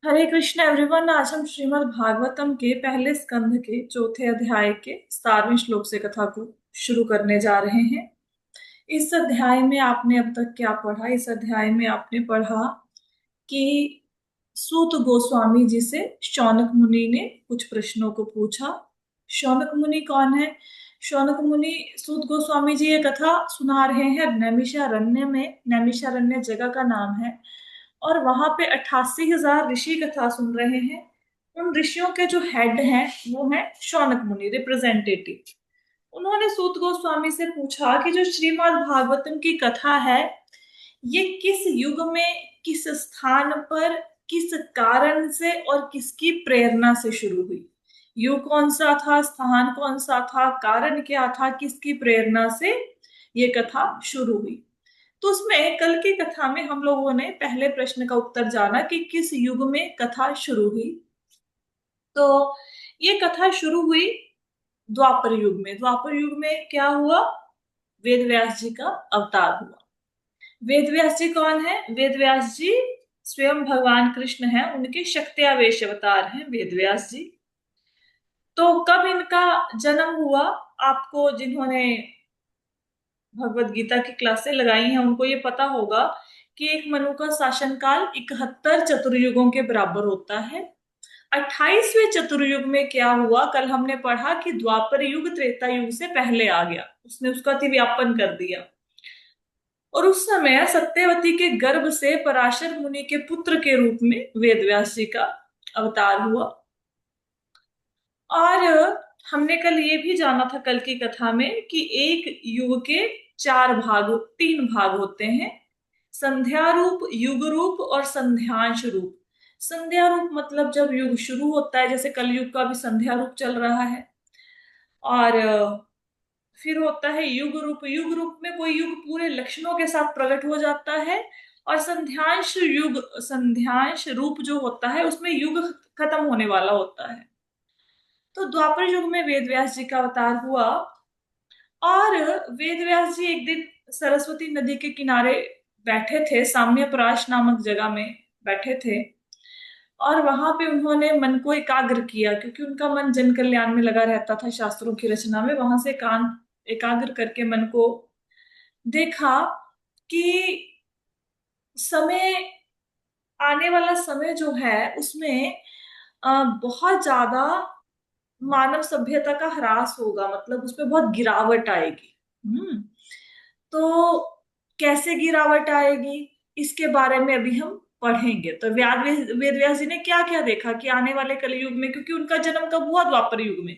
हरे Krishna everyone. आज हम श्रीमद् भागवतम के पहले स्कंध के चौथे अध्याय के 17वें श्लोक से कथा को शुरू करने जा रहे हैं। इस अध्याय में आपने अब तक क्या पढ़ा? इस अध्याय में आपने पढ़ा कि सूत गोस्वामी जी से शौनक मुनि ने कुछ प्रश्नों को पूछा। शौनक मुनि कौन है? शौनक मुनि सूत गोस्वामी जी ये कथा सुना रहे हैं नैमिषारण्य में। नैमिषारण्य जगह का नाम है और वहां पे 88,000 ऋषि कथा सुन रहे हैं। उन ऋषियों के जो हेड हैं वो है शौनक मुनि, रिप्रेजेंटेटिव। उन्होंने सूत गोस्वामी से पूछा कि जो श्रीमद् भागवतम की कथा है ये किस युग में, किस स्थान पर, किस कारण से और किसकी प्रेरणा से शुरू हुई। युग कौन सा था, स्थान कौन सा था, कारण क्या था, किसकी प्रेरणा से ये कथा शुरू हुई। तो उसमें कल की कथा में हम लोगों ने पहले प्रश्न का उत्तर जाना कि किस युग में कथा शुरू हुई। तो ये कथा शुरू हुई द्वापर युग में। द्वापर युग में क्या हुआ? वेद व्यास जी का अवतार हुआ। वेद व्यास जी कौन है? वेद व्यास जी स्वयं भगवान कृष्ण हैं, उनके शक्त्यावेश अवतार हैं वेद व्यास जी। तो कब इनका जन्म हुआ? आपको जिन्होंने भगवत गीता की क्लासें लगाई हैं उनको ये पता होगा कि एक मनु का शासनकाल 71 चतुर्युगों के बराबर होता है। 28वें चतुर्युग में क्या हुआ? कल हमने पढ़ा कि द्वापर युग त्रेता युग से पहले आ गया, उसने उसका अतिव्यापन कर दिया। और उस समय सत्यवती के गर्भ से पराशर मुनि के पुत्र के रूप में वेद व्यास जी का अवतार हुआ। और हमने कल ये भी जाना था कल की कथा में कि एक युग के चार भाग, तीन भाग होते हैं। संध्या रूप, युग रूप और संध्यांश रूप। संध्या रूप मतलब जब युग शुरू होता है, जैसे कल युग का भी संध्या रूप चल रहा है। और फिर होता है युग रूप। युग रूप में कोई युग पूरे लक्षणों के साथ प्रकट हो जाता है। और संध्यांश युग, संध्यांश रूप जो होता है उसमें युग खत्म होने वाला होता है। तो द्वापर युग में वेद व्यास जी का अवतार हुआ। और वेद व्यास जी एक दिन सरस्वती नदी के किनारे बैठे थे, साम्यपराश नामक जगह में बैठे थे। और वहां पे उन्होंने मन को एकाग्र किया, क्योंकि उनका मन जन कल्याण में लगा रहता था, शास्त्रों की रचना में। वहां से कान एकाग्र करके मन को देखा कि समय, आने वाला समय जो है उसमें बहुत ज्यादा मानव सभ्यता का ह्रास होगा, मतलब उसमें बहुत गिरावट आएगी। तो कैसे गिरावट आएगी इसके बारे में अभी हम पढ़ेंगे। तो वेद व्यास जी ने क्या क्या देखा कि आने वाले कलयुग में, क्योंकि उनका जन्म कब हुआ? द्वापर युग में।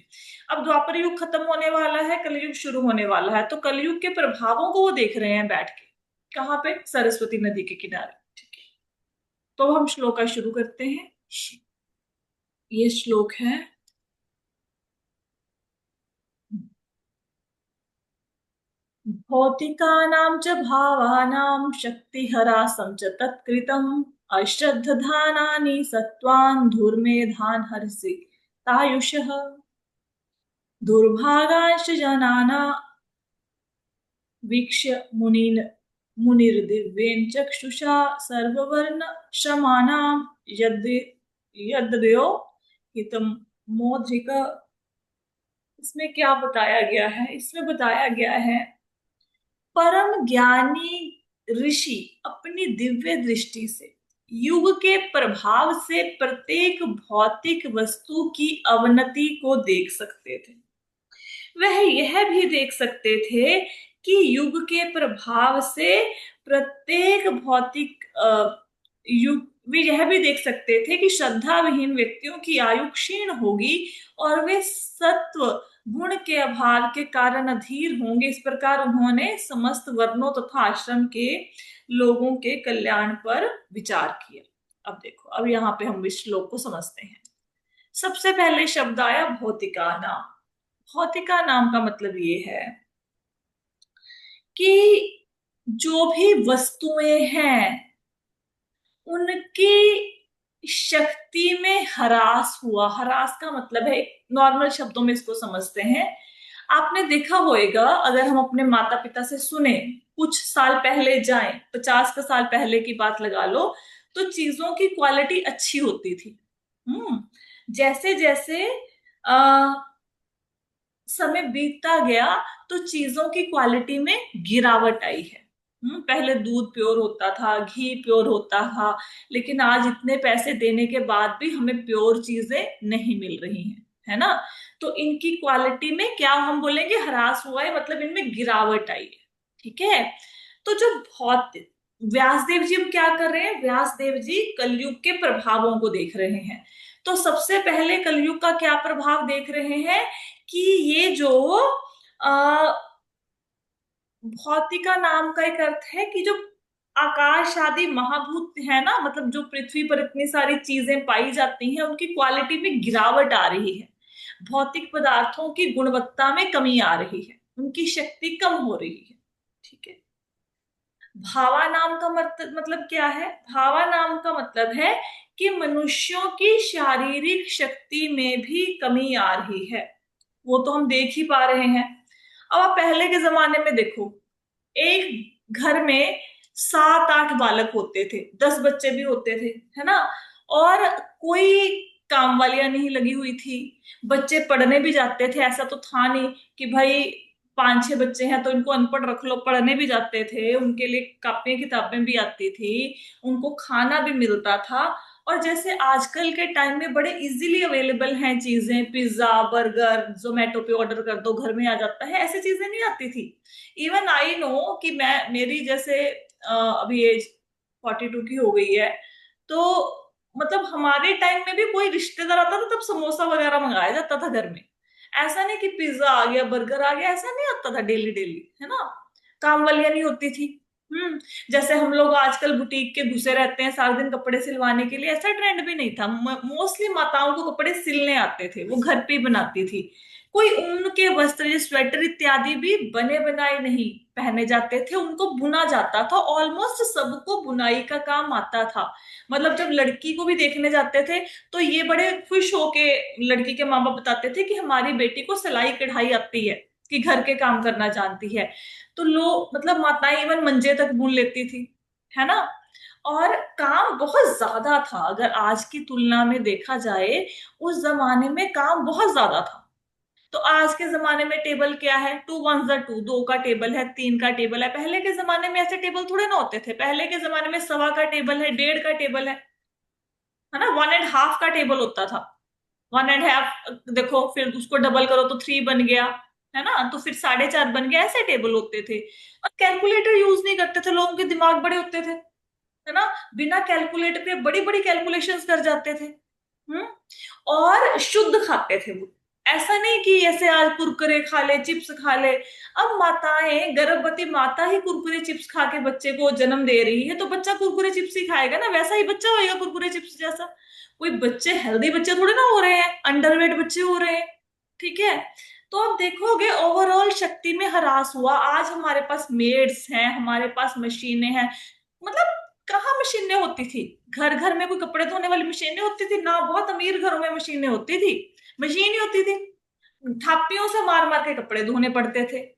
अब द्वापर युग खत्म होने वाला है, कलयुग शुरू होने वाला है। तो कलयुग के प्रभावों को वो देख रहे हैं बैठ के। कहाँ पे? सरस्वती नदी के किनारे। ठीक है, तो हम श्लोक का शुरू करते हैं। ये श्लोक है। भौतिकानां च भावानां शक्तिहरासं च तत्कृतम् अश्रद्धधानानि सत्त्वान् धूर्मेधान् हरसि तायुषः दुर्भागांश्च जनाना वीक्ष्य मुनिर्दिव्येन चक्षुषा सर्ववर्ण शमानां यद् यद्यो हितम मोद्रिक। इसमें क्या बताया गया है? इसमें बताया गया है परम ज्ञानी ऋषि अपनी दिव्य दृष्टि से युग के प्रभाव से प्रत्येक भौतिक वस्तु की अवनति को देख सकते थे। वह यह भी देख सकते थे कि युग के प्रभाव से प्रत्येक भौतिक युग, वे यह भी देख सकते थे कि श्रद्धा विहीन व्यक्तियों की आयु क्षीण होगी और वे सत्व गुण के अभाव के कारण अधीर होंगे। इस प्रकार उन्होंने समस्त वर्णों तथा आश्रम के लोगों के कल्याण पर विचार किया। अब देखो, अब यहाँ पे हम इस श्लोक को समझते हैं। सबसे पहले शब्द आया भौतिका नाम। भौतिका नाम का मतलब ये है कि जो भी वस्तुएं हैं उनकी शक्ति में ह्रास हुआ। ह्रास का मतलब है, नॉर्मल शब्दों में इसको समझते हैं। आपने देखा होगा, अगर हम अपने माता पिता से सुने, कुछ साल पहले जाएं, 50 का साल पहले की बात लगा लो, तो चीजों की क्वालिटी अच्छी होती थी। जैसे जैसे आ, समय बीतता गया तो चीजों की क्वालिटी में गिरावट आई है। पहले दूध प्योर होता था, घी प्योर होता था, लेकिन आज इतने पैसे देने के बाद भी हमें प्योर चीजें नहीं मिल रही हैं, है ना। तो इनकी क्वालिटी में क्या हम बोलेंगे, ह्रास हुआ है, मतलब इनमें गिरावट आई है। ठीक है। तो जो बहुत व्यासदेव जी अब क्या कर रहे हैं, व्यासदेव जी कलयुग के प्रभावों को देख रहे हैं। तो सबसे पहले कलयुग का क्या प्रभाव देख रहे हैं कि ये जो आ, भौतिका नाम का एक अर्थ है कि जो आकाश आदि महाभूत है ना, मतलब जो पृथ्वी पर इतनी सारी चीजें पाई जाती हैं उनकी क्वालिटी में गिरावट आ रही है। भौतिक पदार्थों की गुणवत्ता में कमी आ रही है, उनकी शक्ति कम हो रही है। ठीक है। भावा नाम का मतलब क्या है, भावा नाम का मतलब है कि मनुष्यों की शारीरिक शक्ति में भी कमी आ रही है। वो तो हम देख ही पा रहे हैं। अब आप पहले के जमाने में देखो, एक घर में 7-8 बालक होते थे, 10 बच्चे भी होते थे, है ना। और कोई काम वालियां नहीं लगी हुई थी। बच्चे पढ़ने भी जाते थे, ऐसा तो था नहीं कि भाई 5-6 बच्चे हैं तो इनको अनपढ़ रख लो, पढ़ने भी जाते थे, उनके लिए कापियां किताबें भी आती थी, उनको खाना भी मिलता था। और जैसे आजकल के टाइम में बड़े इजीली अवेलेबल हैं चीजें, पिज्जा बर्गर जोमेटो पे ऑर्डर कर दो घर में आ जाता है, ऐसी चीजें नहीं आती थी। इवन आई नो कि मैं मेरी जैसे अभी एज 42 की हो गई है, तो मतलब हमारे टाइम में भी कोई रिश्तेदार आता था तब समोसा वगैरह मंगाया जाता था घर में। ऐसा नहीं कि पिज्जा आ गया बर्गर आ गया, ऐसा नहीं आता था डेली डेली, है ना। काम वालियां नहीं होती थी। हम्म जैसे हम लोग आजकल बुटीक के घुसे रहते हैं सारा दिन कपड़े सिलवाने के लिए, ऐसा ट्रेंड भी नहीं था। मोस्टली माताओं को कपड़े सिलने आते थे, वो घर पे ही बनाती थी। कोई ऊन के वस्त्र या स्वेटर इत्यादि भी बने बनाए नहीं पहने जाते थे, उनको बुना जाता था। ऑलमोस्ट सबको बुनाई का काम आता था। मतलब जब लड़की को भी देखने जाते थे तो ये बड़े खुश होके लड़की के माँ बाप बताते थे कि हमारी बेटी को सिलाई कढ़ाई आती है, कि घर के काम करना जानती है। तो लोग मतलब माताएं इवन मंजे तक बुन लेती थी, है ना। और काम बहुत ज्यादा था, अगर आज की तुलना में देखा जाए, उस जमाने में काम बहुत ज्यादा था। तो आज के जमाने में टेबल क्या है, 2 1 2, 2 का टेबल है, 3 का टेबल है। पहले के जमाने में ऐसे टेबल थोड़े ना होते थे, पहले के जमाने में 1.25 का टेबल है, 1.5 का टेबल है ना। 1.5 का टेबल होता था। 1.5 देखो, फिर उसको डबल करो तो 3 बन गया, है ना। तो फिर 4.5 बन गया, ऐसे टेबल होते थे। और कैलकुलेटर यूज नहीं करते थे, लोगों के दिमाग बड़े होते थे, है ना। बिना कैलकुलेटर के बड़ी बड़ी कैलकुलेशंस कर जाते थे। हम्म और शुद्ध खाते थे वो। ऐसा नहीं कि ऐसे आज कुरकुरे खा ले, चिप्स खा ले। अब माताएं, गर्भवती माता ही कुरकुरे चिप्स खा के बच्चे को जन्म दे रही है, तो बच्चा कुरकुरे चिप्स ही खाएगा ना, वैसा ही बच्चा होएगा कुरकुरे चिप्स जैसा। कोई बच्चे हेल्दी बच्चे थोड़े ना हो रहे हैं, अंडरवेट बच्चे हो रहे हैं। ठीक है। तो आप देखोगे ओवरऑल शक्ति में ह्रास हुआ। आज हमारे पास मेड्स हैं, हमारे पास मशीनें हैं। मतलब कहाँ मशीनें होती थी, घर घर में कोई कपड़े धोने वाली मशीनें होती थी ना, बहुत अमीर घरों में मशीनें होती थी। मशीन ही होती थी, थापियों से मार मार के कपड़े धोने पड़ते थे।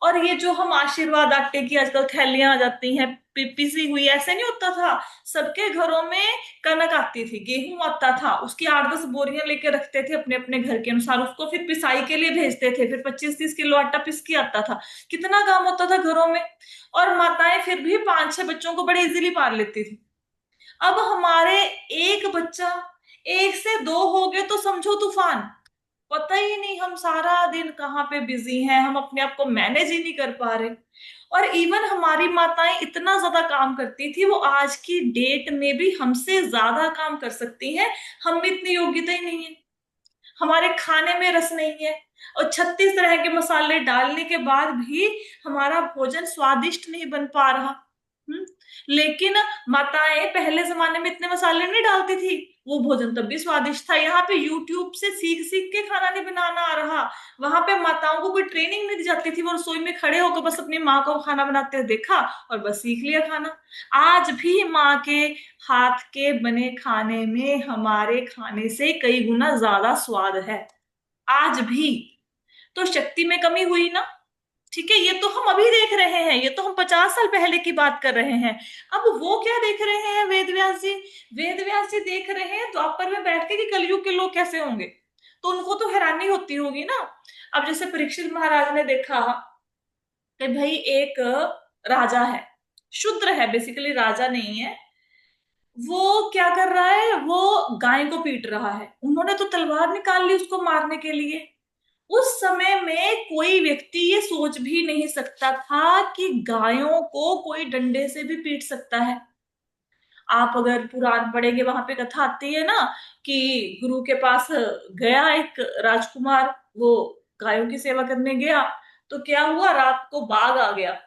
और ये जो हम आशीर्वाद आटे की आजकल थैलियां आ जाती हैं पिसी हुई, ऐसे नहीं होता था। सबके घरों में कनक आती थी, गेहूं आता था, उसकी 8-10 बोरियां लेके रखते थे अपने अपने घर के अनुसार, उसको फिर पिसाई के लिए भेजते थे, फिर 25-30 किलो आटा पिस के आता था। कितना काम होता था घरों में। और माताएं फिर भी 5-6 बच्चों को बड़े इजीली पाल लेती थी। अब हमारे एक बच्चा, 1 से 2 हो गए तो समझो तूफान। पता ही नहीं हम सारा दिन कहाँ पे बिजी हैं, हम अपने आप को मैनेज ही नहीं कर पा रहे। और इवन हमारी माताएं इतना ज्यादा काम करती थी, वो आज की डेट में भी हमसे ज्यादा काम कर सकती हैं। हम में इतनी योग्यता ही नहीं है, हमारे खाने में रस नहीं है। और 36 तरह के मसाले डालने के बाद भी हमारा भोजन स्वादिष्ट नहीं बन पा रहा। हम्म लेकिन माताएं पहले जमाने में इतने मसाले नहीं डालती थी, वो भोजन तब भी स्वादिष्ट था। यहाँ पे यूट्यूब से सीख सीख के खाना नहीं बनाना आ रहा। वहां पे माताओं को कोई ट्रेनिंग नहीं दी जाती थी, वो रसोई में खड़े होकर बस अपनी माँ को खाना बनाते हुए देखा और बस सीख लिया खाना। आज भी माँ के हाथ के बने खाने में हमारे खाने से कई गुना ज्यादा स्वाद है, आज भी। तो शक्ति में कमी हुई ना। ठीक है, ये तो हम अभी देख रहे हैं, ये तो हम 50 साल पहले की बात कर रहे हैं। अब वो क्या देख रहे हैं वेद व्यास व्यास जी। वेद व्यास जी देख रहे हैं द्वापर में बैठ के कि कलयुग के लोग कैसे होंगे, तो उनको तो हैरानी होती होगी ना। अब जैसे परीक्षित महाराज ने देखा कि भाई एक राजा है, शूद्र है, बेसिकली राजा नहीं है, वो क्या कर रहा है, वो गाय को पीट रहा है। उन्होंने तो तलवार निकाल ली उसको मारने के लिए। उस समय में कोई व्यक्ति ये सोच भी नहीं सकता था कि गायों को कोई डंडे से भी पीट सकता है। आप अगर पुराण पढ़ेंगे, वहां पे कथा आती है ना कि गुरु के पास गया एक राजकुमार, वो गायों की सेवा करने गया, तो क्या हुआ, रात को बाघ आ गया।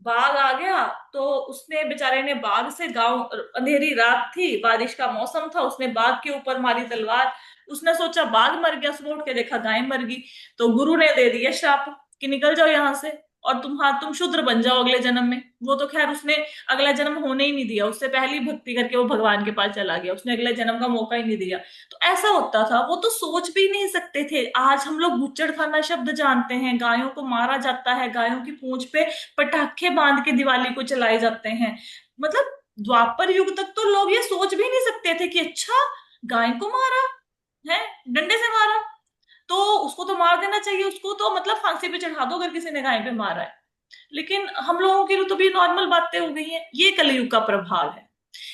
बाघ आ गया तो उसने, बेचारे ने बाघ से, गांव अंधेरी रात थी, बारिश का मौसम था, उसने बाघ के ऊपर मारी तलवार। उसने सोचा बाघ मर गया, सुबह उठ के देखा गाय मर गई। तो गुरु ने दे दिया श्राप कि निकल जाओ यहां से, और तुम शूद्र बन जाओ अगले जन्म में। वो तो खैर उसने अगला जन्म होने ही नहीं दिया, उससे पहले ही भक्ति करके वो भगवान के पास चला गया, उसने अगले जन्म का मौका ही नहीं दिया। तो ऐसा होता था, वो तो सोच भी नहीं सकते थे। आज हम लोग बुच्चड़ खाना शब्द जानते हैं, गायों को मारा जाता है, गायों की पूंछ पे पटाखे बांध के दिवाली को चलाए जाते हैं। मतलब द्वापर युग तक तो लोग ये सोच भी नहीं सकते थे कि अच्छा, गाय को मारा है, डंडे से मारा, तो उसको तो मार देना चाहिए, उसको तो मतलब फांसी पे चढ़ा दो अगर किसी ने गाय पे मारा है। लेकिन हम लोगों के लिए तो भी नॉर्मल बातें हो गई हैं। ये कलयुग का प्रभाव है।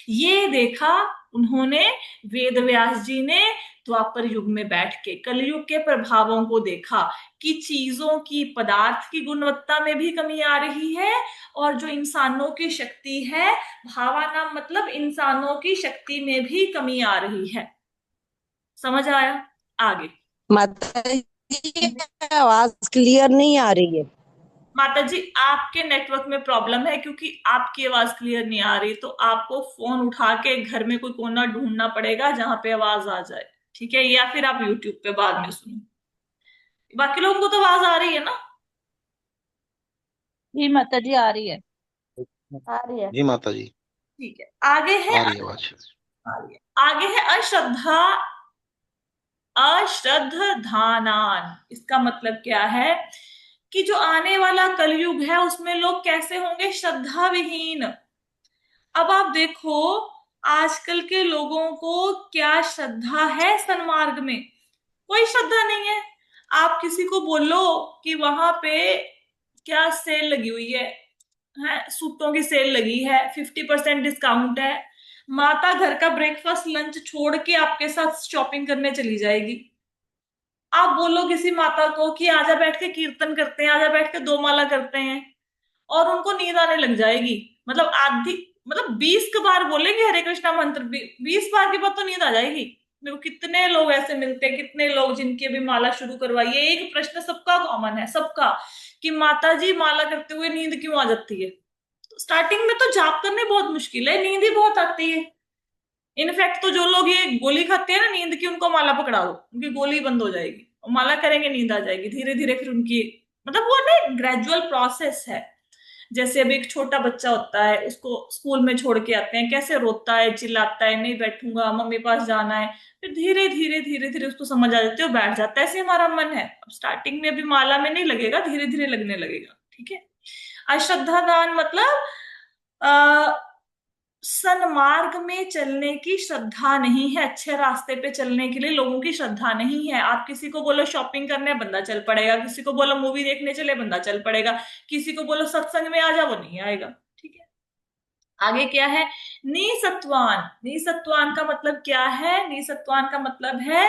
ये देखा उन्होंने, वेद व्यास जी ने द्वापर युग में बैठ के कलयुग के प्रभावों को देखा कि चीजों की, पदार्थ की गुणवत्ता में भी कमी आ रही है, और जो इंसानों की शक्ति है, भावानाम मतलब इंसानों की शक्ति में भी कमी आ रही है। समझ आया? आगे। माता जी, आवाज क्लियर नहीं आ रही है। माता जी, आपके नेटवर्क में प्रॉब्लम है, क्योंकि आपकी आवाज क्लियर नहीं आ रही, तो आपको फोन उठा के घर में कोई कोना ढूंढना पड़ेगा जहां पे आवाज आ जाए, ठीक है? या फिर आप यूट्यूब पे बाद में सुनो। बाकी लोगों को तो आवाज आ रही है ना? जी माता जी, आ रही है। आ रही है। जी माता जी। ठीक है। आगे है, आ रही है आवाज। आगे है अश्रद्धा, अश्रद्धानान। इसका मतलब क्या है कि जो आने वाला कलयुग है उसमें लोग कैसे होंगे, श्रद्धा विहीन। अब आप देखो, आजकल के लोगों को क्या श्रद्धा है सन्मार्ग में? कोई श्रद्धा नहीं है। आप किसी को बोलो कि वहां पे क्या सेल लगी हुई है, सूटों की सेल लगी है, 50% डिस्काउंट है, माता घर का ब्रेकफास्ट लंच छोड़ के आपके साथ शॉपिंग करने चली जाएगी। आप बोलो किसी माता को कि आजा बैठ के कीर्तन करते हैं, आजा बैठ के दो माला करते हैं, और उनको नींद आने लग जाएगी। मतलब आधी, मतलब 20 बार बोलेंगे हरे कृष्णा मंत्र, 20 बार के बाद तो नींद आ जाएगी। मेरे को कितने लोग ऐसे मिलते हैं, कितने लोग जिनकी अभी माला शुरू करवाई है। एक प्रश्न सबका कॉमन है, सबका, कि माता जी माला करते हुए नींद क्यों आ जाती है? तो स्टार्टिंग में तो जाप करने बहुत मुश्किल है, नींद ही बहुत आती है। इनफैक्ट तो जो लोग ये गोली खाते हैं ना नींद की, उनको माला पकड़ा दो, उनकी गोली बंद हो जाएगी, और माला करेंगे नींद आ जाएगी धीरे धीरे। फिर उनकी, मतलब वो ना ग्रेजुअल प्रोसेस है। जैसे अभी एक छोटा बच्चा होता है, उसको स्कूल में छोड़ के आते हैं, कैसे रोता है, चिल्लाता है, नहीं बैठूंगा, मम्मी पास जाना है। फिर धीरे धीरे धीरे धीरे उसको समझ आ जाती है, वो बैठ जाता है। ऐसे हमारा मन है, अब स्टार्टिंग में अभी माला में नहीं लगेगा, धीरे धीरे लगने लगेगा, ठीक है? अश्रद्धा दान मतलब सन्मार्ग में चलने की श्रद्धा नहीं है, अच्छे रास्ते पे चलने के लिए लोगों की श्रद्धा नहीं है। आप किसी को बोलो शॉपिंग करने, बंदा चल पड़ेगा, किसी को बोलो मूवी देखने चले, बंदा चल पड़ेगा, किसी को बोलो सत्संग में आ जा, वो नहीं आएगा, ठीक है? आगे क्या है, निसत्वान। निसत्वान का मतलब क्या है? निसत्वान का मतलब है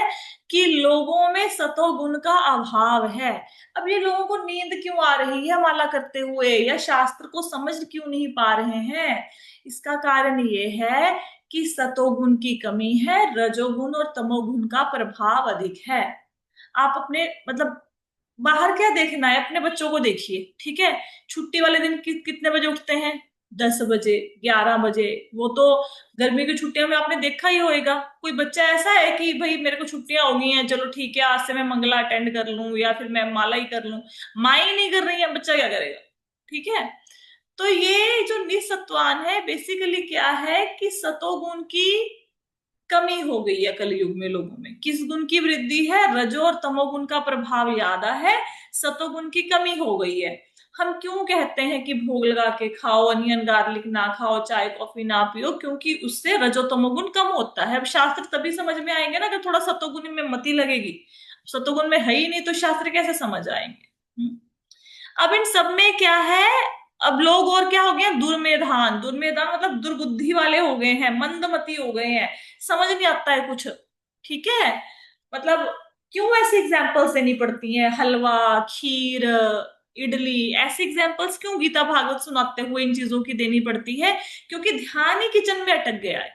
कि लोगों में सतोगुण का अभाव है। अब ये लोगों को नींद क्यों आ रही है माला करते हुए, या शास्त्र को समझ क्यों नहीं पा रहे हैं? इसका कारण ये है कि सतोगुण की कमी है, रजोगुण और तमोगुण का प्रभाव अधिक है। आप अपने, मतलब बाहर क्या देखना है, अपने बच्चों को देखिए, ठीक है? छुट्टी वाले दिन कितने बजे उठते हैं? 10 बजे, 11 बजे। वो तो गर्मी की छुट्टियों में आपने देखा ही होएगा। कोई बच्चा ऐसा है कि भाई मेरे को छुट्टियां हो गई हैं, चलो ठीक है आज से मैं मंगला अटेंड कर लूं, या फिर मैं माला ही कर लूं। माँ ही नहीं कर रही है, बच्चा क्या करेगा? ठीक है? तो ये जो निसत्वान है, बेसिकली क्या है कि सतोगुण की कमी हो गई है कलयुग में। लोगों में किस गुण की वृद्धि है? रजो और तमोगुण का प्रभाव ज्यादा है, सतोगुण की कमी हो गई है। हम क्यों कहते हैं कि भोग लगा के खाओ, अनियन गार्लिक ना खाओ, चाय कॉफी ना पियो? क्योंकि उससे रजोतमोगुण कम होता है। अब शास्त्र तभी समझ में आएंगे ना कि थोड़ा सतोगुण में मति लगेगी। सतोगुण में है ही नहीं तो शास्त्र कैसे समझ आएंगे? अब इन सब में क्या है, अब लोग और क्या हो गए हैं, दुर्मेधान। दुर्मेधान मतलब दुर्बुद्धि वाले हो गए हैं, मंदमती हो गए हैं, समझ नहीं आता है कुछ। ठीक है, मतलब क्यों ऐसी एग्जाम्पल्स देनी पड़ती हैं? हलवा, खीर, इडली, ऐसे एग्जाम्पल्स क्यों गीता भागवत सुनाते हुए इन चीजों की देनी पड़ती है? क्योंकि ध्यान ही किचन में अटक गया है।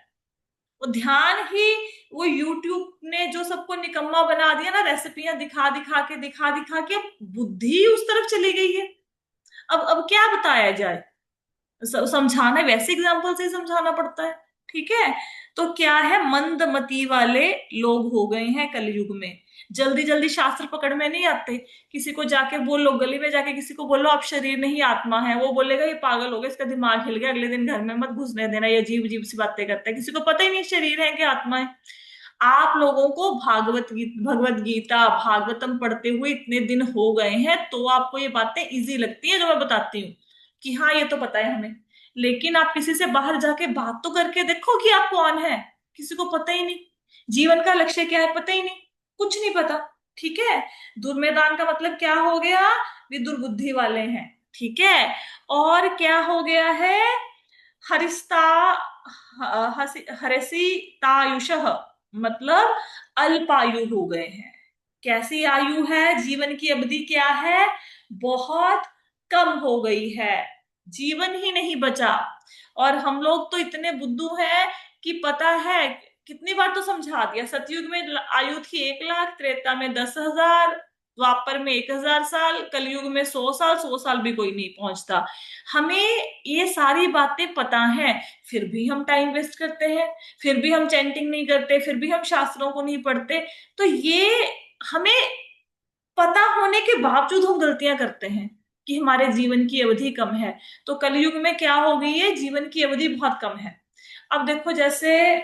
वो ध्यान ही, वो यूट्यूब ने जो सबको निकम्मा बना दिया ना, रेसिपियां दिखा दिखा के अब बुद्धि उस तरफ चली गई है। अब क्या बताया जाए? समझाना वैसे एग्जाम्पल से ही समझाना पड़ता है। ठीक है, तो क्या है, मंदमती वाले लोग हो गए हैं कलयुग में। जल्दी जल्दी शास्त्र पकड़ में नहीं आते। किसी को जाके बोलो, गली में जाके किसी को बोलो आप शरीर नहीं आत्मा है, वो बोलेगा ये पागल हो गया, इसका दिमाग हिल गया, अगले दिन घर में मत घुसने देना, ये अजीब अजीब सी बातें करता है। किसी को पता ही नहीं शरीर है कि आत्मा है। आप लोगों को भगवत गीता भागवतम पढ़ते हुए इतने दिन हो गए हैं, तो आपको ये बातें इजी लगती है जो मैं बताती हूँ कि हाँ ये तो पता है हमें। लेकिन आप किसी से बाहर जाके बात तो करके देखो कि आप कौन है। किसी को पता ही नहीं, जीवन का लक्ष्य क्या है पता ही नहीं, कुछ नहीं पता। ठीक है, दुर्मेदान का मतलब क्या हो गया? वे दुर्बुद्धि वाले हैं। ठीक है, और क्या हो गया है? हरिस्ता हरसी तायुषः, मतलब अल्पायु हो गए हैं। कैसी आयु है? जीवन की अवधि क्या है? बहुत कम हो गई है, जीवन ही नहीं बचा। और हम लोग तो इतने बुद्धू हैं कि पता है, कितनी बार तो समझा दिया। सतयुग में आयु थी 1 लाख, त्रेता में 10,000, द्वापर में 1,000 साल, कलयुग में 100 साल। 100 साल भी कोई नहीं पहुंचता। हमें ये सारी बातें पता हैं, फिर भी हम टाइम वेस्ट करते हैं, फिर भी हम चैंटिंग नहीं करते, फिर भी हम शास्त्रों को नहीं पढ़ते। तो ये हमें पता होने के बावजूद हम गलतियां करते हैं कि हमारे जीवन की अवधि कम है। तो कलयुग में क्या हो गई है, जीवन की अवधि बहुत कम है। अब देखो, जैसे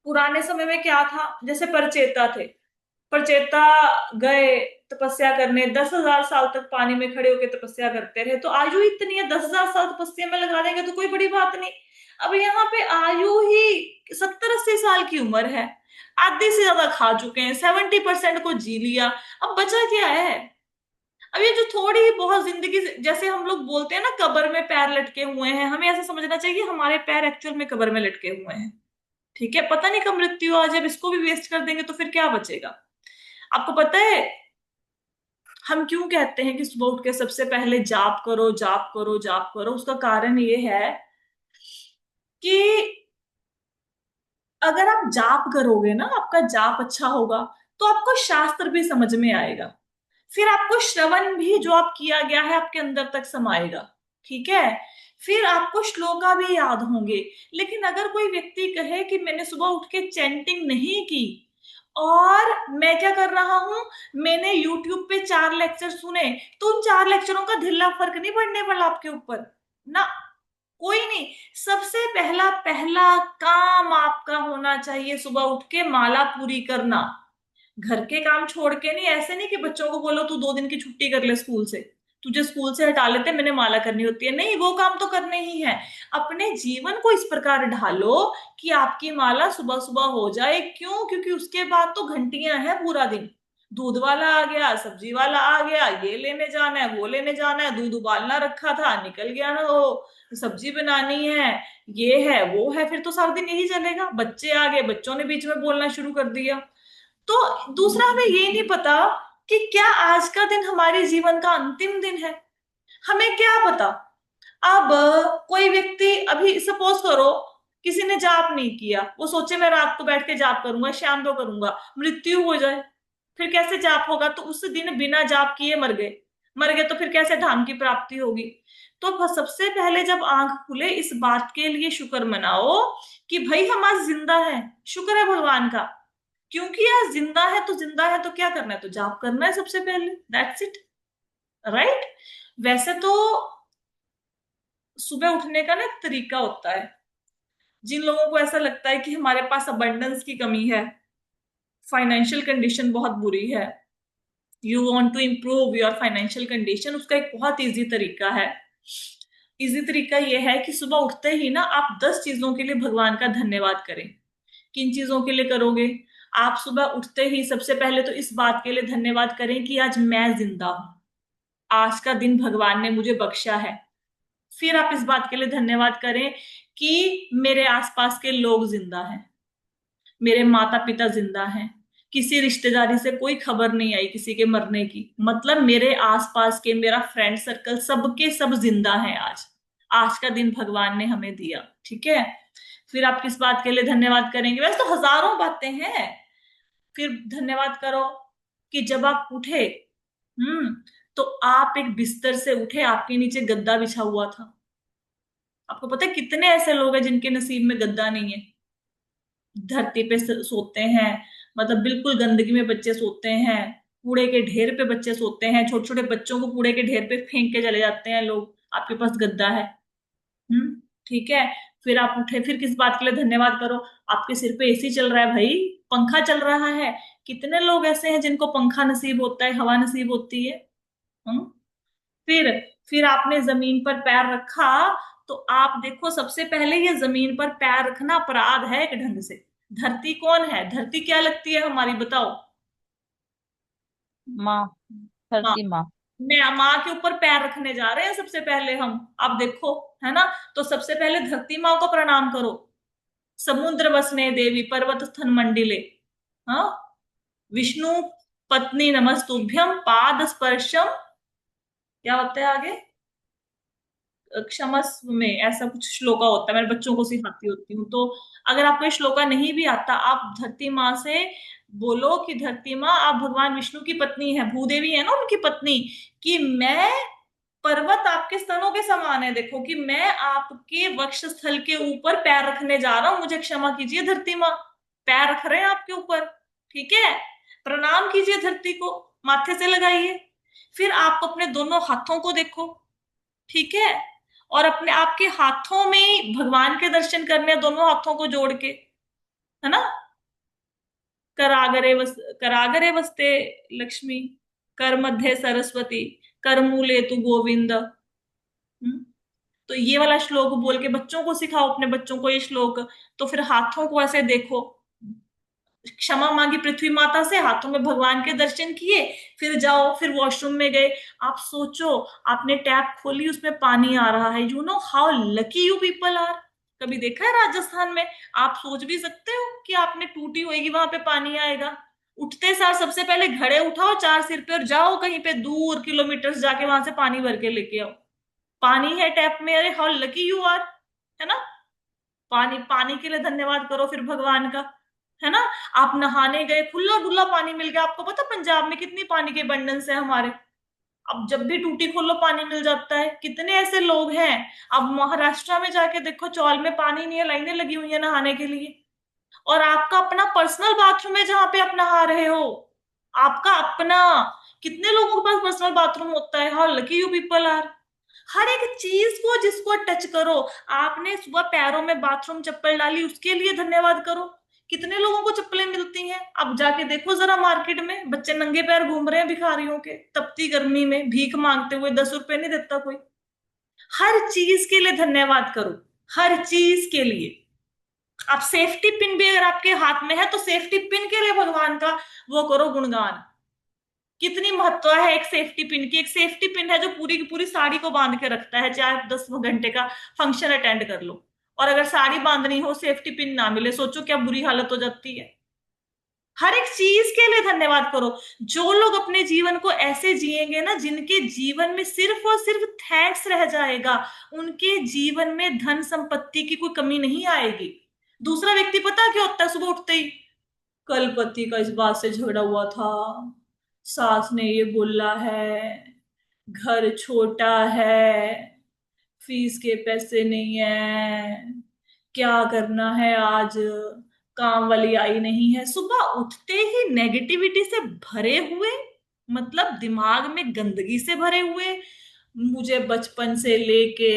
पुराने समय में क्या था, जैसे परचेता थे। परचेता गए तपस्या करने, 10,000 साल तक पानी में खड़े होकर तपस्या करते रहे, तो आयु इतनी है, 10,000 साल तपस्या में लगा देंगे तो कोई बड़ी बात नहीं। अब यहाँ पे आयु ही 70-80 साल की उम्र है, आधे से ज्यादा खा चुके हैं, 70% को जी लिया, अब बचा क्या है? अब ये जो थोड़ी बहुत जिंदगी, जैसे हम लोग बोलते हैं ना कब्र में पैर लटके हुए हैं, हमें ऐसा समझना चाहिए हमारे पैर एक्चुअल में कब्र में लटके हुए हैं। ठीक है, पता नहीं कब मृत्यु आ जाए, इसको भी वेस्ट कर देंगे तो फिर क्या बचेगा? आपको पता है हम क्यों कहते हैं कि सुबह उठ के सबसे पहले जाप करो, जाप करो, जाप करो? उसका कारण ये है कि अगर आप जाप करोगे ना, आपका जाप अच्छा होगा, तो आपको शास्त्र भी समझ में आएगा। फिर आपको श्रवण भी जो आप किया गया है आपके अंदर तक समाएगा। ठीक है, फिर आपको श्लोका भी याद होंगे। लेकिन अगर कोई व्यक्ति कहे कि मैंने सुबह उठ के चैंटिंग नहीं की, और मैं क्या कर रहा हूं, मैंने यूट्यूब पे 4 लेक्चर सुने, तो उन 4 लेक्चरों का ढिल्ला फर्क नहीं पड़ने वाला आपके ऊपर ना, कोई नहीं। सबसे पहला पहला काम आपका होना चाहिए सुबह उठ के माला पूरी करना। घर के काम छोड़ के नहीं, ऐसे नहीं कि बच्चों को बोलो तू 2 दिन की छुट्टी कर ले स्कूल से, तुझे स्कूल से हटा लेते, मैंने माला करनी होती है, नहीं, वो काम तो करने ही है। अपने जीवन को इस प्रकार ढालो कि आपकी माला सुबह सुबह हो जाए। क्यों? क्योंकि उसके बाद तो घंटियां हैं पूरा दिन। दूध वाला आ गया, सब्जी वाला आ गया, ये लेने जाना है, वो लेने जाना है, दूध उबालना रखा था निकल गया ना, वो सब्जी बनानी है, ये है वो है, फिर तो सारा दिन यही चलेगा। बच्चे आ गए, बच्चों ने बीच में बोलना शुरू कर दिया। तो दूसरा, हमें ये नहीं पता कि क्या आज का दिन हमारे जीवन का अंतिम दिन है। हमें क्या पता। अब कोई व्यक्ति, अभी सपोज करो किसी ने जाप नहीं किया, वो सोचे मैं रात को बैठ के जाप करूंगा, शाम को करूंगा, मृत्यु हो जाए, फिर कैसे जाप होगा? तो उस दिन बिना जाप किए मर गए। मर गए तो फिर कैसे धाम की प्राप्ति होगी? तो सबसे पहले जब आंख खुले, इस बात के लिए शुक्र मनाओ कि भाई हम आज जिंदा हैं, शुक्र है भगवान का। क्योंकि आज जिंदा है तो जिंदा है तो क्या करना है, तो जाप करना है सबसे पहले, दैट्स इट, राइट? वैसे तो सुबह उठने का ना एक तरीका होता है। जिन लोगों को ऐसा लगता है कि हमारे पास अबंडेंस की कमी है, फाइनेंशियल कंडीशन बहुत बुरी है, you want to improve your financial condition, उसका एक बहुत इजी तरीका है। इजी तरीका यह है कि सुबह उठते ही ना आप 10 चीजों के लिए भगवान का धन्यवाद करें। किन चीजों के लिए करोगे? आप सुबह उठते ही सबसे पहले तो इस बात के लिए धन्यवाद करें कि आज मैं जिंदा हूं, आज का दिन भगवान ने मुझे बख्शा है। फिर आप इस बात के लिए धन्यवाद करें कि मेरे आसपास के लोग जिंदा हैं, मेरे माता पिता जिंदा हैं, किसी रिश्तेदारी से कोई खबर नहीं आई किसी के मरने की, मतलब मेरे आसपास के मेरा फ्रेंड सर्कल सबके सब जिंदा हैं आज। आज का दिन भगवान ने हमें दिया, ठीक है। फिर आप किस बात के लिए धन्यवाद करेंगे? वैसे तो हजारों बातें हैं। फिर धन्यवाद करो कि जब आप उठे, हम्म, तो आप एक बिस्तर से उठे, आपके नीचे गद्दा बिछा हुआ था। आपको पता है कितने ऐसे लोग हैं जिनके नसीब में गद्दा नहीं है? धरती पे सोते हैं, मतलब बिल्कुल गंदगी में बच्चे सोते हैं, कूड़े के ढेर पे बच्चे सोते हैं, छोटे छोटे बच्चों को कूड़े के ढेर पे फेंक के चले जाते हैं लोग। आपके पास गद्दा है, ठीक है। फिर आप उठे, फिर किस बात के लिए धन्यवाद करो? आपके सिर पे एसी चल रहा है भाई, पंखा चल रहा है। कितने लोग ऐसे हैं जिनको पंखा नसीब होता है, हवा नसीब होती है। हम्म फिर फिर आपने जमीन पर पैर रखा, तो आप देखो सबसे पहले ये जमीन पर पैर रखना अपराध है एक ढंग से। धरती कौन है? धरती क्या लगती है हमारी, बताओ? माँ। माँ। धरती माँ। मैं माँ के ऊपर पैर रखने जा रहे हैं सबसे पहले हम, आप देखो, है ना। तो सबसे पहले धरती माँ को प्रणाम करो। समुद्र वसने देवी पर्वत स्थन मंडिले, हाँ, विष्णु पत्नी नमस्तुभ्यम पाद स्पर्शम, क्या होता है आगे? क्षमस्व में ऐसा कुछ श्लोका होता है, मैं बच्चों को सिखाती होती हूँ। तो अगर आपको ये श्लोका नहीं भी आता, आप धरती माँ से बोलो कि धरती माँ आप भगवान विष्णु की पत्नी है, भूदेवी है ना उनकी पत्नी, कि मैं पर्वत आपके स्तनों के समान है, देखो कि मैं आपके वक्षस्थल के ऊपर पैर रखने जा रहा हूं, मुझे क्षमा कीजिए धरती माँ। पैर रख रहे हैं आपके ऊपर, ठीक है। प्रणाम कीजिए धरती को, माथे से लगाइए। फिर आप अपने दोनों हाथों को देखो, ठीक है। और अपने आपके हाथों में ही भगवान के दर्शन करने हैं, दोनों हाथों को जोड़ के, है ना। करागरे वसते लक्ष्मी, कर मध्य सरस्वती, कर मूले तू गोविंद। तो ये वाला श्लोक बोल के बच्चों को सिखाओ, अपने बच्चों को ये श्लोक। तो फिर हाथों को ऐसे देखो, क्षमा मांगी पृथ्वी माता से, हाथों में भगवान के दर्शन किए। फिर जाओ, फिर वॉशरूम में गए। आप सोचो, आपने टैप खोली, उसमें पानी आ रहा है। You know how lucky you people are. कभी देखा है राजस्थान में? आप सोच भी सकते हो कि आपने टूटी होगी वहां पे पानी आएगा? उठते सार सबसे पहले घड़े उठाओ चार सिर पे और जाओ कहीं पे दूर किलोमीटर जाके वहां से पानी भर के लेके आओ। पानी है टैप में, अरे हाउ लकी यू आर, है ना। पानी, पानी के लिए धन्यवाद करो फिर भगवान का, है ना। आप नहाने गए, खुला डुला पानी मिल गया। आपको पता पंजाब में कितनी पानी के abundance है हमारे। अब जब भी टूटी खोलो पानी मिल जाता है। कितने ऐसे लोग हैं। अब महाराष्ट्र में जाके देखो, चौल में पानी नहीं है, लाइनें लगी हुई है नहाने के लिए। और आपका अपना पर्सनल बाथरूम है जहां पे आप नहा रहे हो, आपका अपना। कितने लोगों के पास पर्सनल बाथरूम होता है? How lucky you people are. हर एक चीज को जिसको टच करो, आपने सुबह पैरों में बाथरूम चप्पल डाली, उसके लिए धन्यवाद करो। कितने लोगों को चप्पलें मिलती हैं? अब जाके देखो जरा मार्केट में, बच्चे नंगे पैर घूम रहे हैं भिखारियों के, तपती गर्मी में भीख मांगते हुए, 10 रुपए नहीं देता कोई। हर चीज के लिए धन्यवाद करो, हर चीज के लिए। आप सेफ्टी पिन भी अगर आपके हाथ में है, तो सेफ्टी पिन के लिए भगवान का वो करो गुणगान। कितनी महत्व है एक सेफ्टी पिन की। एक सेफ्टी पिन है जो पूरी की पूरी साड़ी को बांध के रखता है, चाहे आप 10 घंटे का फंक्शन अटेंड कर लो। और अगर साड़ी बांधनी हो, सेफ्टी पिन ना मिले, सोचो क्या बुरी हालत हो जाती है। हर एक चीज के लिए धन्यवाद करो। जो लोग अपने जीवन को ऐसे जिएंगे ना, जिनके जीवन में सिर्फ और सिर्फ थैंक्स रह जाएगा, उनके जीवन में धन संपत्ति की कोई कमी नहीं आएगी। दूसरा व्यक्ति पता क्या होता है? सुबह उठते ही, कल पति का इस बात से झगड़ा हुआ था, सास ने ये बोला है, घर छोटा है, फीस के पैसे नहीं है, क्या करना है आज, काम वाली आई नहीं है। सुबह उठते ही नेगेटिविटी से भरे हुए, मतलब दिमाग में गंदगी से भरे हुए। मुझे बचपन से लेके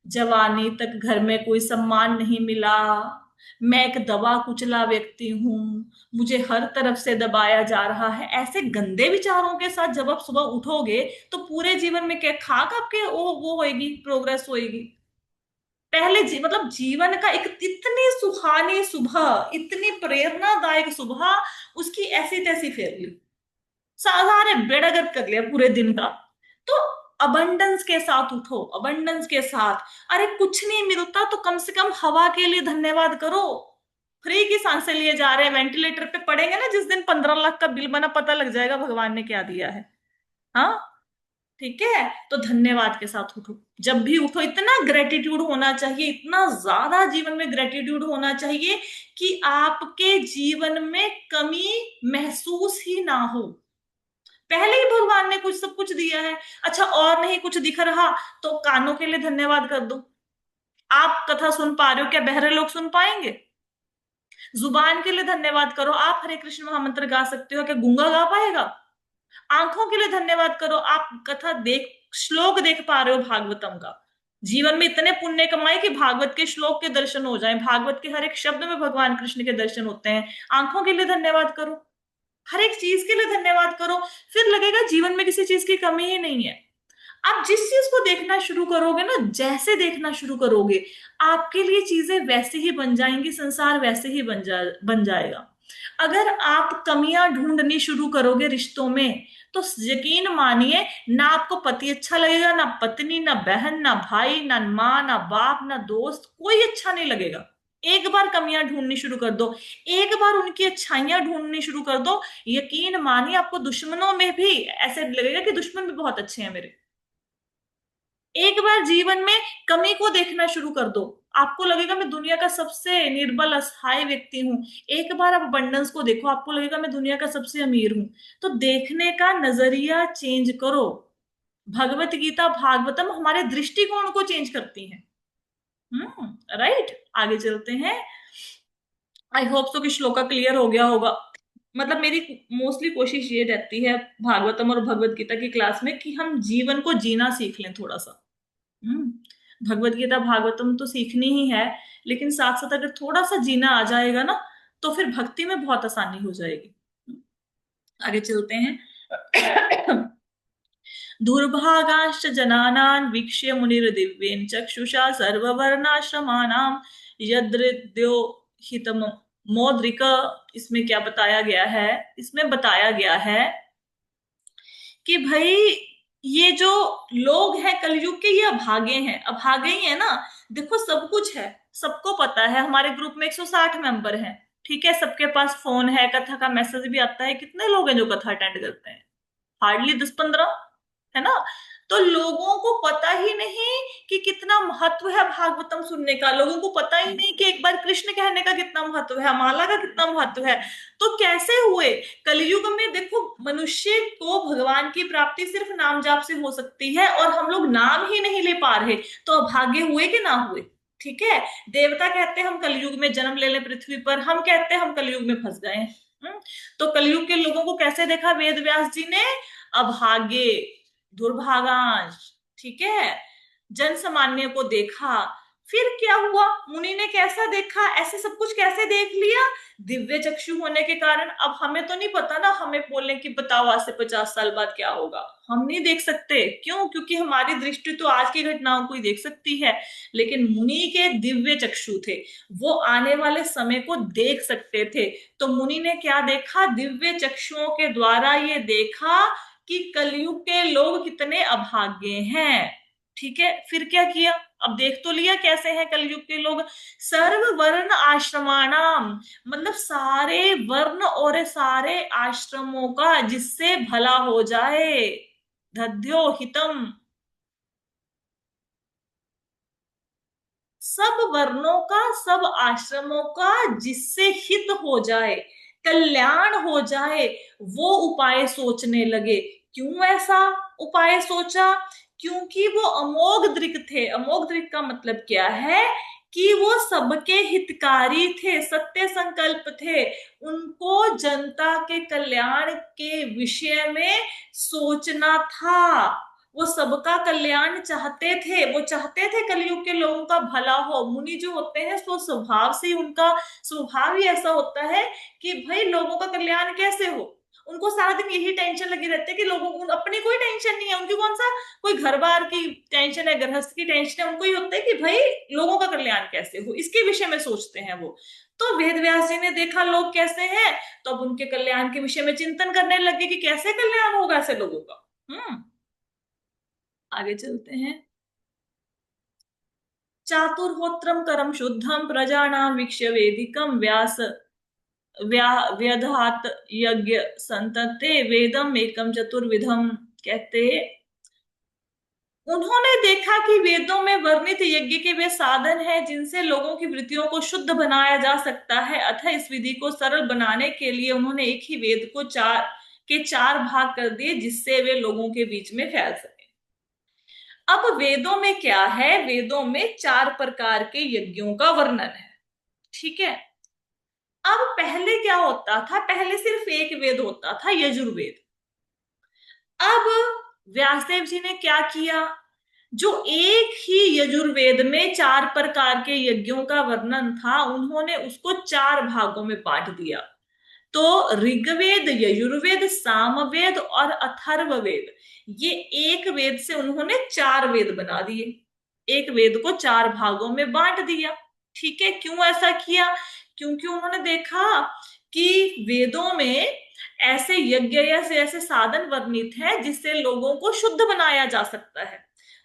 जवानी तक घर में कोई सम्मान नहीं मिला, मैं एक दबा कुचला व्यक्ति हूं, मुझे हर तरफ से दबाया जा रहा है, ऐसे गंदे विचारों के साथ जब आप सुबह उठोगे तो पूरे जीवन में क्या खाक आपके वो होएगी, प्रोग्रेस होएगी। पहले मतलब जीवन का एक इतनी सुहानी सुबह, इतनी प्रेरणादायक सुबह, उसकी ऐसी तैसी फेर ली, सारे बेड़गत कर लिया पूरे दिन का। तो अबंडेंस के साथ उठो, अबंडेंस के साथ। अरे कुछ नहीं मिलता तो कम से कम हवा के लिए धन्यवाद करो। फ्री की सांसें लिए जा रहे हैं, वेंटिलेटर पे पड़ेंगे ना जिस दिन 15 लाख का बिल बना, पता लग जाएगा भगवान ने क्या दिया है। हाँ, ठीक है, तो धन्यवाद के साथ उठो। जब भी उठो इतना ग्रेटिट्यूड होना चाहिए, इतना ज्यादा जीवन में ग्रेटिट्यूड होना चाहिए कि आपके जीवन में कमी महसूस ही ना हो। पहले ही भगवान ने कुछ सब कुछ दिया है। अच्छा, और नहीं कुछ दिख रहा तो कानों के लिए धन्यवाद कर दो। आप कथा सुन पा रहे हो, क्या बहरे लोग सुन पाएंगे? जुबान के लिए धन्यवाद करो, आप हरे कृष्ण महामंत्र गा सकते हो, क्या गूंगा गा पाएगा? आंखों के लिए धन्यवाद करो, आप कथा देख, श्लोक देख पा रहे हो भागवतम का। जीवन में इतने पुण्य कमाए कि भागवत के श्लोक के दर्शन हो जाएं, भागवत के हर एक शब्द में भगवान कृष्ण के दर्शन होते हैं। आंखों के लिए धन्यवाद करो, हर एक चीज के लिए धन्यवाद करो, फिर लगेगा जीवन में किसी चीज की कमी ही नहीं है। आप जिस चीज को देखना शुरू करोगे ना, जैसे देखना शुरू करोगे, आपके लिए चीजें वैसे ही बन जाएंगी, संसार वैसे ही बन जाएगा। अगर आप कमियां ढूंढनी शुरू करोगे रिश्तों में, तो यकीन मानिए, ना आपको पति अच्छा लगेगा, ना पत्नी, ना बहन, ना भाई, ना माँ, ना बाप, ना दोस्त, कोई अच्छा नहीं लगेगा। एक बार कमियां ढूंढनी शुरू कर दो, एक बार उनकी अच्छाइयां ढूंढनी शुरू कर दो, यकीन मानिए आपको दुश्मनों में भी ऐसे लगेगा कि दुश्मन भी बहुत अच्छे हैं मेरे। एक बार जीवन में कमी को देखना शुरू कर दो, आपको लगेगा मैं दुनिया का सबसे निर्बल असहाय व्यक्ति हूं। एक बार आप अबंडेंस को देखो, आपको लगेगा मैं दुनिया का सबसे अमीर हूं। तो देखने का नजरिया चेंज करो। भगवत गीता भागवतम हमारे दृष्टिकोण को चेंज करती है। राइट, आगे चलते हैं। आई होप सो कि श्लोका क्लियर हो गया होगा। मतलब मेरी मोस्टली कोशिश ये रहती है भागवतम और भगवत गीता की क्लास में कि हम जीवन को जीना सीख लें थोड़ा सा। भगवत गीता भागवतम तो सीखनी ही है, लेकिन साथ साथ अगर थोड़ा सा जीना आ जाएगा ना, तो फिर भक्ति में बहुत आसानी हो जाएगी। आगे चलते हैं। दुर्भागाश्च जनानान् वीक्ष्य मुनिर्दिव्येन चक्षुषा सर्ववर्णाश्रमाणां यदृद्यो हितम मोद्रिक। इसमें क्या बताया गया है? इसमें बताया गया है कि भाई ये जो लोग हैं कलयुग के, ये अभागे हैं, अभागे ही है ना। देखो सब कुछ है, सबको पता है, हमारे ग्रुप में 160 मेंबर हैं, ठीक है, सबके पास फोन है, कथा का मैसेज भी आता है। कितने लोग हैं जो कथा अटेंड करते हैं? हार्डली 10-15, है ना। तो लोगों को पता ही नहीं कि कितना महत्व है भागवतम सुनने का, लोगों को पता ही नहीं कि एक बार कृष्ण कहने का कितना महत्व है, माला का कितना महत्व है। तो कैसे हुए कलयुग में? देखो, मनुष्य को भगवान की प्राप्ति सिर्फ नाम जाप से हो सकती है, और हम लोग नाम ही नहीं ले पा रहे, तो अभागे हुए कि ना हुए? ठीक है, देवता कहते हैं हम कलयुग में जन्म ले लें पृथ्वी पर, हम कहते हैं हम कलयुग में फंस गए हैं। तो कलयुग के लोगों को कैसे देखा वेद व्यास जी ने? अभागे, दुर्भागांश, ठीक है, जन सामान्य को देखा। फिर क्या हुआ? मुनि ने कैसा देखा? ऐसे सब कुछ कैसे देख लिया? दिव्य चक्षु होने के कारण। अब हमें तो नहीं पता ना, हमें बोलने की बताओ आज से 50 साल बाद क्या होगा, हम नहीं देख सकते। क्यों? क्योंकि हमारी दृष्टि तो आज की घटनाओं को ही देख सकती है, लेकिन मुनि के दिव्य चक्षु थे, वो आने वाले समय को देख सकते थे। तो मुनि ने क्या देखा? दिव्य चक्षुओं के द्वारा ये देखा कि कलयुग के लोग कितने अभागे हैं। ठीक है, फिर क्या किया? अब देख तो लिया कैसे हैं कलयुग के लोग। सर्व वर्ण आश्रमाणाम, मतलब सारे वर्ण और सारे आश्रमों का जिससे भला हो जाए, दध्यो हितम, सब वर्णों का, सब आश्रमों का जिससे हित हो जाए, कल्याण हो जाए, वो उपाय सोचने लगे। क्यों ऐसा उपाय सोचा? क्योंकि वो अमोघ दृक थे। अमोघ दृक का मतलब क्या है? कि वो सबके हितकारी थे, सत्य संकल्प थे। उनको जनता के कल्याण के विषय में सोचना था। वो सबका कल्याण चाहते थे, वो चाहते थे कलयुग के लोगों का भला हो। मुनि जो होते हैं वो स्वभाव से, उनका स्वभाव ही ऐसा होता है कि भाई लोगों का कल्याण कैसे हो। उनको सारा दिन यही टेंशन लगी रहती है कि लोगों को, अपनी कोई टेंशन नहीं है उनकी, कौन सा कोई घर बार की टेंशन है, गृहस्थ की टेंशन है, उनको ये होता है कि भाई लोगों का कल्याण कैसे हो, इसके विषय में सोचते हैं वो। तो वेद व्यास जी ने देखा लोग कैसे हैं, तो अब उनके कल्याण के विषय में चिंतन करने लगे कि कैसे कल्याण होगा ऐसे लोगों का। आगे चलते हैं। चातुर्होत्रम करम शुद्धम प्रजानाम वीक्ष्य वेदिकम व्यास व्यधात यज्ञ संतते वेदम एकम चतुर्विधम। कहते उन्होंने देखा कि वेदों में वर्णित यज्ञ के वे साधन हैं जिनसे लोगों की वृत्तियों को शुद्ध बनाया जा सकता है, अतः इस विधि को सरल बनाने के लिए उन्होंने एक ही वेद को चार भाग कर दिए जिससे वे लोगों के बीच में फैल सके। अब वेदों में क्या है, वेदों में 4 प्रकार के यज्ञों का वर्णन है, ठीक है। अब पहले क्या होता था, पहले सिर्फ एक वेद होता था, यजुर्वेद। अब व्यासदेव जी ने क्या किया, जो एक ही यजुर्वेद में 4 प्रकार के यज्ञों का वर्णन था, उन्होंने उसको 4 भागों में बांट दिया। तो ऋग्वेद, यजुर्वेद, सामवेद और अथर्ववेद, ये एक वेद से उन्होंने 4 वेद बना दिए, एक वेद को 4 भागों में बांट दिया, ठीक है। क्यों ऐसा किया, क्योंकि उन्होंने देखा कि वेदों में ऐसे यज्ञ या ऐसे साधन वर्णित हैं जिससे लोगों को शुद्ध बनाया जा सकता है,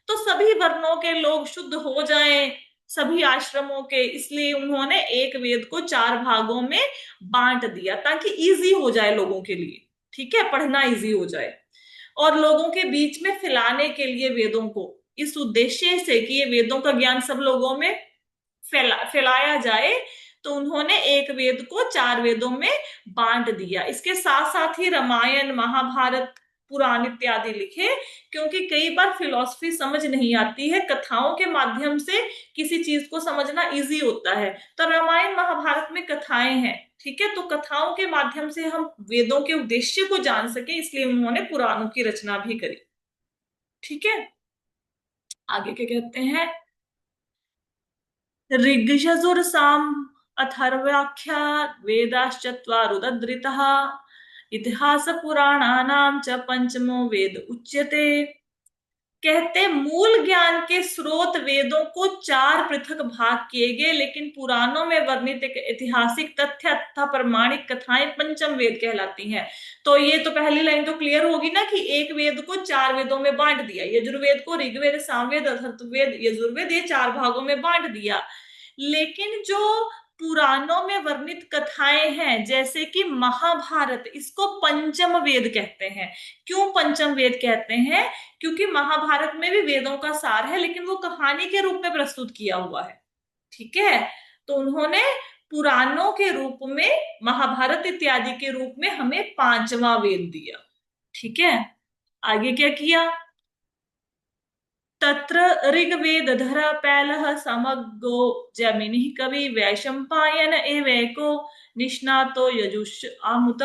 तो सभी वर्णों के लोग शुद्ध हो जाएं, सभी आश्रमों के, इसलिए उन्होंने एक वेद को 4 भागों में बांट दिया ताकि इजी हो जाए लोगों के लिए, ठीक है, पढ़ना इजी हो जाए। और लोगों के बीच में फैलाने के लिए वेदों को, इस उद्देश्य से कि ये वेदों का ज्ञान सब लोगों में फैलाया जाए, तो उन्होंने एक वेद को 4 वेदों में बांट दिया। इसके साथ साथ ही रामायण, महाभारत, पुराण इत्यादि लिखे, क्योंकि कई बार फिलॉसफी समझ नहीं आती है, कथाओं के माध्यम से किसी चीज को समझना इजी होता है। तो रामायण महाभारत में कथाएं हैं, ठीक है, तो कथाओं के माध्यम से हम वेदों के उद्देश्य को जान सके, इसलिए उन्होंने पुराणों की रचना भी करी, ठीक है। आगे क्या कहते हैं, ऋग्यजुर्साम अथर्वाख्या वेदाश्चत्वारुदधृतः इतिहास पुराणानाम च पंचमो वेद उच्यते। कहते मूल ज्ञान के स्रोत वेदों को 4 पृथक भाग किए गए, लेकिन पुराणों में वर्णित ऐतिहासिक तथ्य तथा प्रमाणिक कथाएं पंचम वेद कहलाती हैं। तो ये तो पहली लाइन तो क्लियर होगी ना कि एक वेद को 4 वेदों में बांट दिया, यजुर्वेद को ऋग्वेद, सामवेद, अथर्ववेद, यजुर्वेद, ये 4 भागों में बांट दिया। लेकिन जो पुराणों में वर्णित कथाएं हैं जैसे कि महाभारत, इसको पंचम वेद कहते हैं। क्यों पंचम वेद कहते हैं, क्योंकि महाभारत में भी वेदों का सार है, लेकिन वो कहानी के रूप में प्रस्तुत किया हुआ है, ठीक है। तो उन्होंने पुराणों के रूप में, महाभारत इत्यादि के रूप में हमें 5वां वेद दिया, ठीक है। आगे क्या किया, तत्र ऋग्वेदधर पैलः समग्गो जैमिनिः कवि वैशंपायन एवैको निष्णातो यजुष आमुत।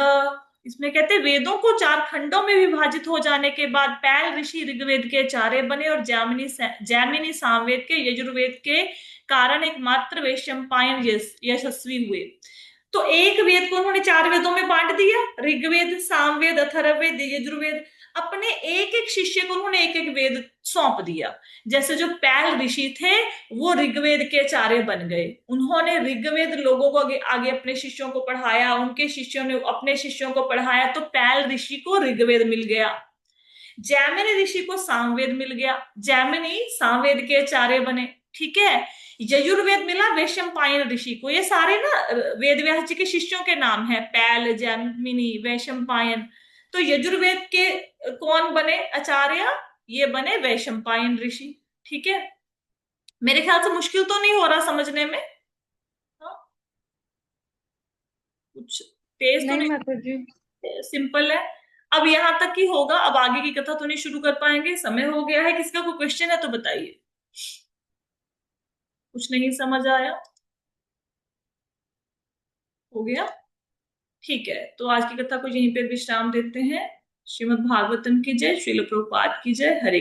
इसमें कहते वेदों को 4 खंडों में विभाजित हो जाने के बाद पैल ऋषि ऋग्वेद के आचार्य बने और जैमिनी सामवेद के, यजुर्वेद के कारण एकमात्र वैशंपायन यशस्वी हुए। तो एक वेद को उन्होंने 4 वेदों में बांट दिया, ऋग्वेद, सामवेद, अथर्ववेद, यजुर्वेद। अपने एक एक शिष्य को उन्होंने एक एक वेद सौंप दिया। जैसे जो पैल ऋषि थे वो ऋग्वेद के आचार्य बन गए, उन्होंने ऋग्वेद लोगों को आगे आगे अपने शिष्यों को पढ़ाया, उनके शिष्यों ने अपने शिष्यों को पढ़ाया, तो पैल ऋषि को ऋग्वेद मिल गया, जैमिनी ऋषि को सामवेद मिल गया, जैमिनी सामवेद के आचार्य बने, ठीक है। यजुर्वेद मिला वैशंपायन ऋषि को। ये सारे ना वेद व्यास जी के शिष्यों के नाम है, पैल, जैमिनी, वैशंपायन। तो यजुर्वेद के कौन बने आचार्य, ये बने वैशंपायन ऋषि, ठीक है। मेरे ख्याल से मुश्किल तो नहीं हो रहा समझने में, हाँ? कुछ तेज तो नहीं नहीं, माता जी। सिंपल है। अब यहां तक ही होगा, अब आगे की कथा तो नहीं शुरू कर पाएंगे, समय हो गया है। किसका कोई क्वेश्चन है तो बताइए, कुछ नहीं समझ आया, हो गया, ठीक है। तो आज की कथा को यहीं पे विश्राम देते हैं। श्रीमद् भागवतम की जय, श्रील प्रभुपाद की जय, हरे कृष्ण।